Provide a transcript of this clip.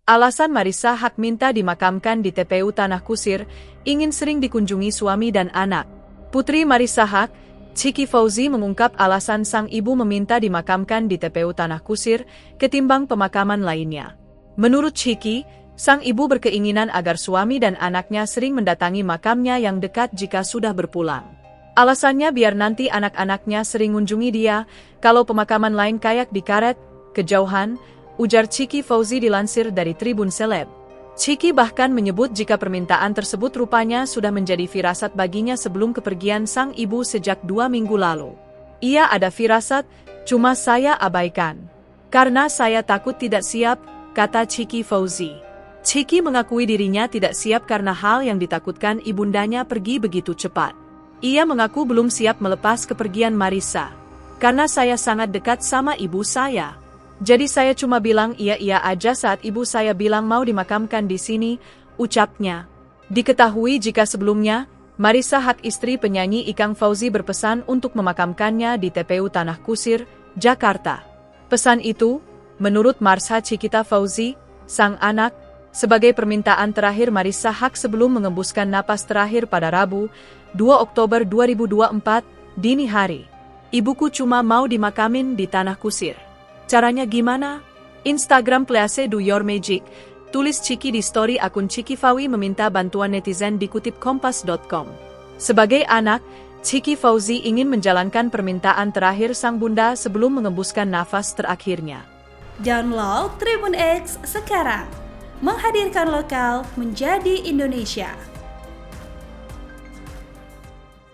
Alasan Marissa Haque minta dimakamkan di TPU Tanah Kusir, ingin sering dikunjungi suami dan anak. Putri Marissa Haque, Chiki Fauzi mengungkap alasan sang ibu meminta dimakamkan di TPU Tanah Kusir ketimbang pemakaman lainnya. Menurut Chiki, sang ibu berkeinginan agar suami dan anaknya sering mendatangi makamnya yang dekat jika sudah berpulang. Alasannya biar nanti anak-anaknya sering mengunjungi dia, kalau pemakaman lain kayak di Karet, kejauhan, ujar Chiki Fauzi dilansir dari Tribun Seleb. Chiki bahkan menyebut jika permintaan tersebut rupanya sudah menjadi firasat baginya sebelum kepergian sang ibu sejak 2 minggu lalu. Ia ada firasat, cuma saya abaikan. Karena saya takut tidak siap, kata Chiki Fauzi. Chiki mengakui dirinya tidak siap karena hal yang ditakutkan ibundanya pergi begitu cepat. Ia mengaku belum siap melepas kepergian Marissa. Karena saya sangat dekat sama ibu saya. Jadi saya cuma bilang iya aja saat ibu saya bilang mau dimakamkan di sini, ucapnya. Diketahui jika sebelumnya, Marissa Haque istri penyanyi Ikang Fauzi berpesan untuk memakamkannya di TPU Tanah Kusir, Jakarta. Pesan itu, menurut Marsha Cikita Fauzi, sang anak, sebagai permintaan terakhir Marissa Haque sebelum mengembuskan napas terakhir pada Rabu, 2 Oktober 2024, dini hari. Ibuku cuma mau dimakamin di Tanah Kusir. Caranya gimana? Instagram Please Do Your Magic, tulis Chiki di story akun Chiki Fauzi meminta bantuan netizen dikutip kompas.com. Sebagai anak, Chiki Fauzi ingin menjalankan permintaan terakhir sang bunda sebelum mengembuskan nafas terakhirnya. Download Tribun X sekarang, menghadirkan lokal menjadi Indonesia.